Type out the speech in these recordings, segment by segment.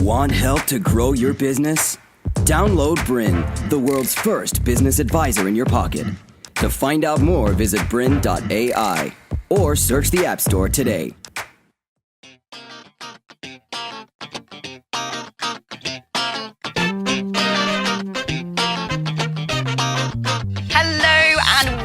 Want help to grow your business? Download BRiN, the world's first business advisor in your pocket. To find out more, visit BRiN.ai or search the App Store today.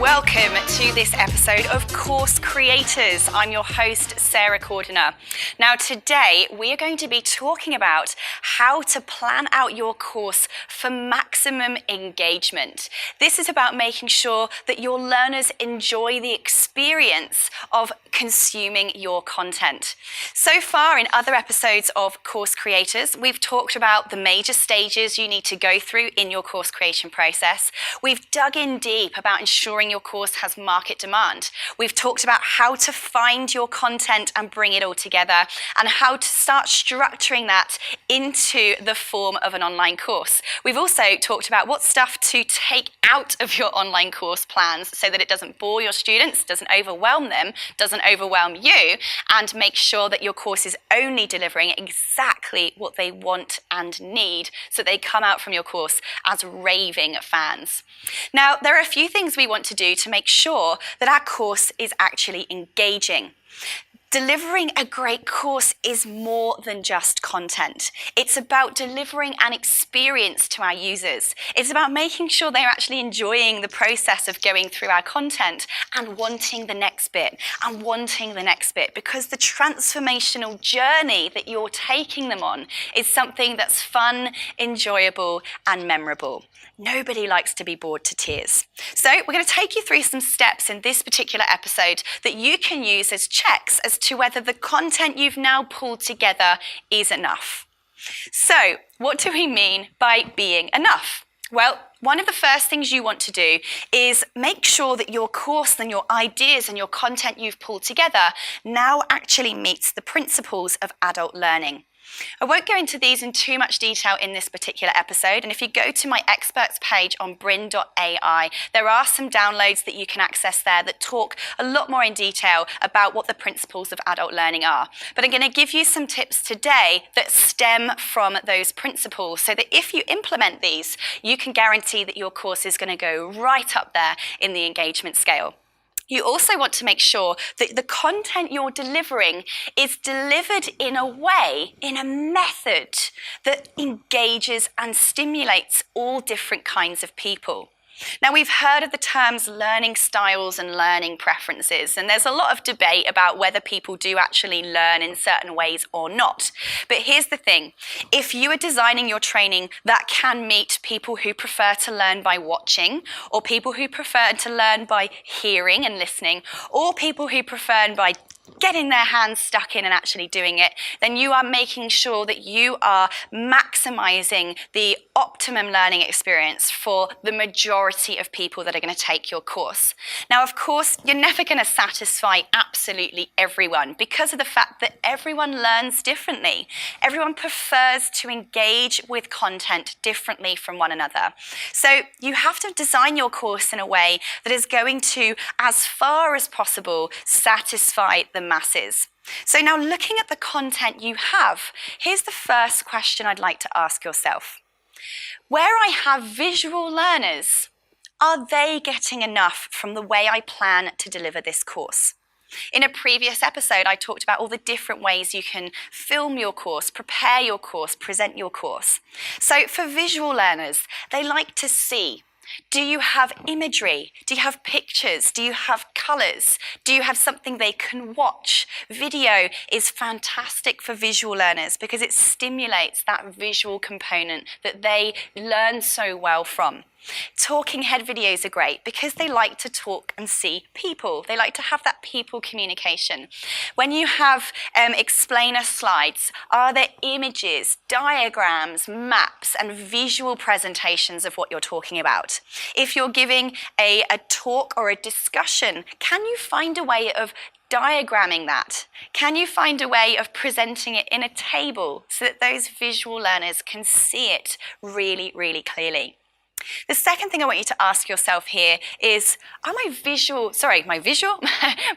Welcome to this episode of Course Creators. I'm your host, Sarah Cordiner. Now today we are going to be talking about how to plan out your course for maximum engagement. This is about making sure that your learners enjoy the experience of consuming your content. So far in other episodes of Course Creators, we've talked about the major stages you need to go through in your course creation process. We've dug in deep about ensuring your course has market demand. We've talked about how to find your content and bring it all together, and how to start structuring that into the form of an online course. We've also talked about what stuff to take out of your online course plans so that it doesn't bore your students, doesn't overwhelm them, doesn't overwhelm you, and make sure that your course is only delivering exactly what they want and need so they come out from your course as raving fans. Now, there are a few things we want to do to make sure that our course is actually engaging. Delivering a great course is more than just content. It's about delivering an experience to our users. It's about making sure they're actually enjoying the process of going through our content and wanting the next bit and wanting the next bit, because the transformational journey that you're taking them on is something that's fun, enjoyable, and memorable. Nobody likes to be bored to tears. So we're going to take you through some steps in this particular episode that you can use as checks as to whether the content you've now pulled together is enough. So what do we mean by being enough? Well, one of the first things you want to do is make sure that your course and your ideas and your content you've pulled together now actually meets the principles of adult learning. I won't go into these in too much detail in this particular episode, and if you go to my experts page on BRiN.ai, there are some downloads that you can access there that talk a lot more in detail about what the principles of adult learning are. But I'm going to give you some tips today that stem from those principles so that if you implement these, you can guarantee that your course is going to go right up there in the engagement scale. You also want to make sure that the content you're delivering is delivered in a way, in a method that engages and stimulates all different kinds of people. Now, we've heard of the terms learning styles and learning preferences, and there's a lot of debate about whether people do actually learn in certain ways or not. But here's the thing. If you are designing your training that can meet people who prefer to learn by watching, or people who prefer to learn by hearing and listening, or people who prefer by getting their hands stuck in and actually doing it, then you are making sure that you are maximizing the optimum learning experience for the majority of people that are going to take your course. Now, of course, you're never going to satisfy absolutely everyone because of the fact that everyone learns differently. Everyone prefers to engage with content differently from one another. So you have to design your course in a way that is going to, as far as possible, satisfy the masses. So now, looking at the content you have, here's the first question I'd like to ask yourself. Where I have visual learners, are they getting enough from the way I plan to deliver this course? In a previous episode, I talked about all the different ways you can film your course, prepare your course, present your course. So for visual learners, they like to see. Do you have imagery? Do you have pictures? Do you have colours? Do you have something they can watch? Video is fantastic for visual learners because it stimulates that visual component that they learn so well from. Talking head videos are great because they like to talk and see people. They like to have that people communication. When you have explainer slides, are there images, diagrams, maps, and visual presentations of what you're talking about? If you're giving a talk or a discussion, can you find a way of diagramming that? Can you find a way of presenting it in a table so that those visual learners can see it really, really clearly? The second thing I want you to ask yourself here is, are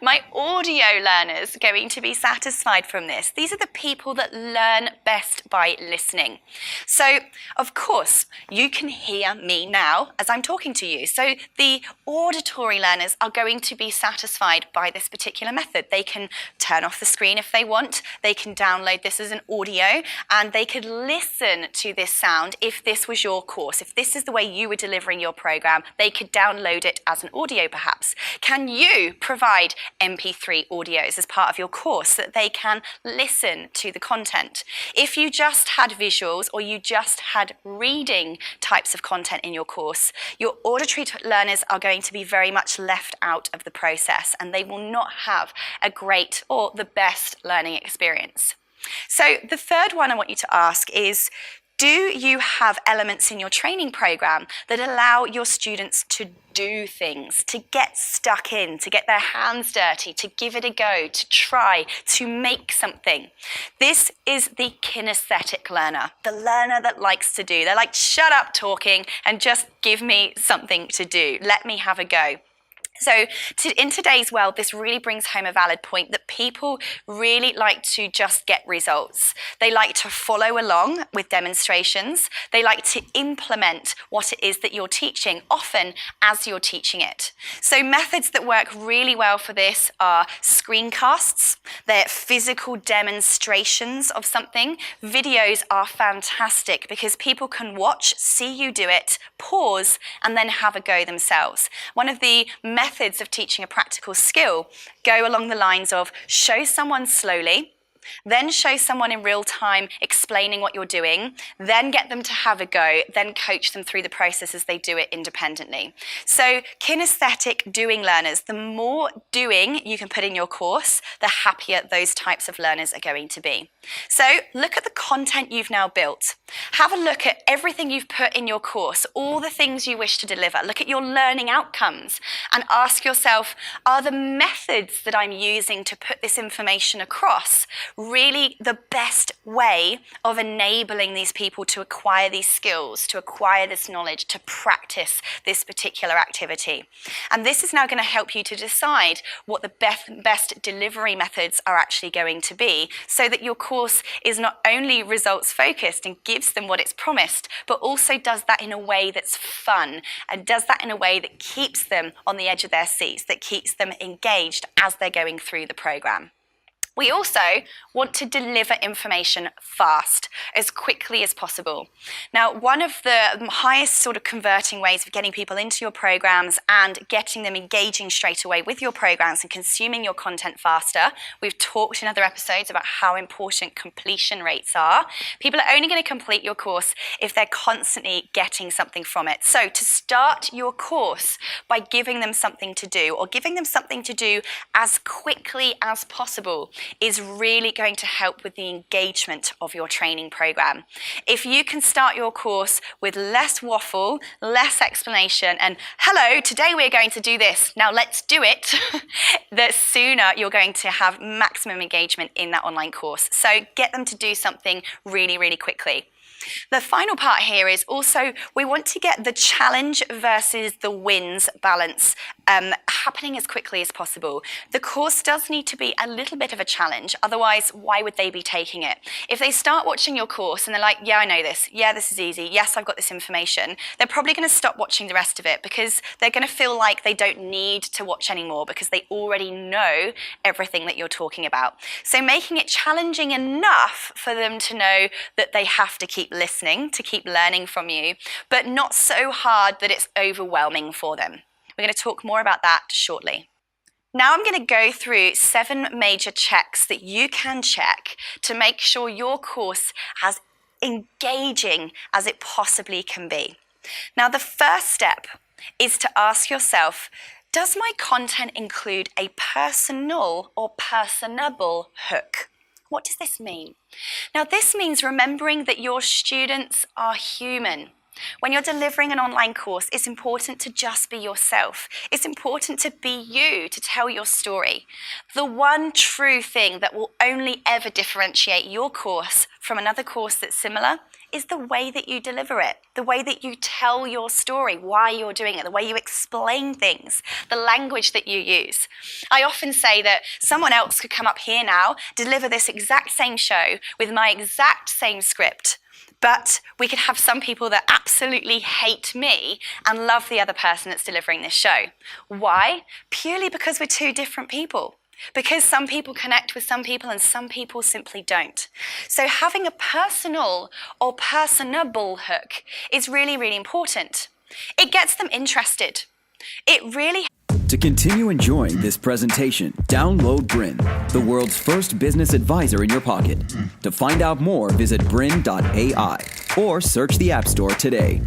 my audio learners going to be satisfied from this? These are the people that learn best by listening. So, of course, you can hear me now as I'm talking to you. So the auditory learners are going to be satisfied by this particular method. They can turn off the screen if they want. They can download this as an audio, and they could listen to this sound if this was your course. If this is the way you were delivering your program, they could download it as an audio perhaps. Can you provide MP3 audios as part of your course so that they can listen to the content? If you just had visuals or you just had reading types of content in your course, your auditory learners are going to be very much left out of the process, and they will not have a great or the best learning experience. So the third one I want you to ask is, do you have elements in your training program that allow your students to do things, to get stuck in, to get their hands dirty, to give it a go, to try, to make something? This is the kinesthetic learner, the learner that likes to do. They're like, shut up talking and just give me something to do. Let me have a go. So in today's world, this really brings home a valid point that people really like to just get results. They like to follow along with demonstrations. They like to implement what it is that you're teaching, often as you're teaching it. So methods that work really well for this are screencasts. They're physical demonstrations of something. Videos are fantastic because people can watch, see you do it, pause, and then have a go themselves. One of the methods of teaching a practical skill go along the lines of show someone slowly, then show someone in real time explaining what you're doing, then get them to have a go, then coach them through the process as they do it independently. So kinesthetic doing learners, the more doing you can put in your course, the happier those types of learners are going to be. So look at the content you've now built. Have a look at everything you've put in your course, all the things you wish to deliver. Look at your learning outcomes and ask yourself, are the methods that I'm using to put this information across really the best way of enabling these people to acquire these skills, to acquire this knowledge, to practice this particular activity? And this is now going to help you to decide what the best delivery methods are actually going to be, so that your course is not only results focused and gives them what it's promised, but also does that in a way that's fun and does that in a way that keeps them on the edge of their seats, that keeps them engaged as they're going through the program. We also want to deliver information fast, as quickly as possible. Now, one of the highest sort of converting ways of getting people into your programs and getting them engaging straight away with your programs and consuming your content faster, we've talked in other episodes about how important completion rates are. People are only going to complete your course if they're constantly getting something from it. So to start your course by giving them something to do, or giving them something to do as quickly as possible, is really going to help with the engagement of your training program. If you can start your course with less waffle, less explanation, and hello, today we're going to do this, now let's do it, the sooner you're going to have maximum engagement in that online course. So get them to do something really, really quickly. The final part here is also we want to get the challenge versus the wins balance happening as quickly as possible. The course does need to be a little bit of a challenge, otherwise why would they be taking it? If they start watching your course and they're like, yeah, I know this, yeah, this is easy, yes, I've got this information, they're probably going to stop watching the rest of it because they're going to feel like they don't need to watch anymore because they already know everything that you're talking about. So making it challenging enough for them to know that they have to keep listening, to keep learning from you, but not so hard that it's overwhelming for them. We're going to talk more about that shortly. Now I'm going to go through 7 major checks that you can check to make sure your course as engaging as it possibly can be. Now the first step is to ask yourself, does my content include a personal or personable hook? What does this mean? Now this means remembering that your students are human. When you're delivering an online course, it's important to just be yourself. It's important to be you, to tell your story. The one true thing that will only ever differentiate your course from another course that's similar is the way that you deliver it, the way that you tell your story, why you're doing it, the way you explain things, the language that you use. I often say that someone else could come up here now, deliver this exact same show with my exact same script, but we could have some people that absolutely hate me and love the other person that's delivering this show. Why? Purely because we're two different people. Because some people connect with some people and some people simply don't. So having a personal or personable hook is really, really important. It gets them interested. It really... To continue enjoying this presentation, download BRiN, the world's first business advisor in your pocket. To find out more, visit BRiN.ai or search the App Store today.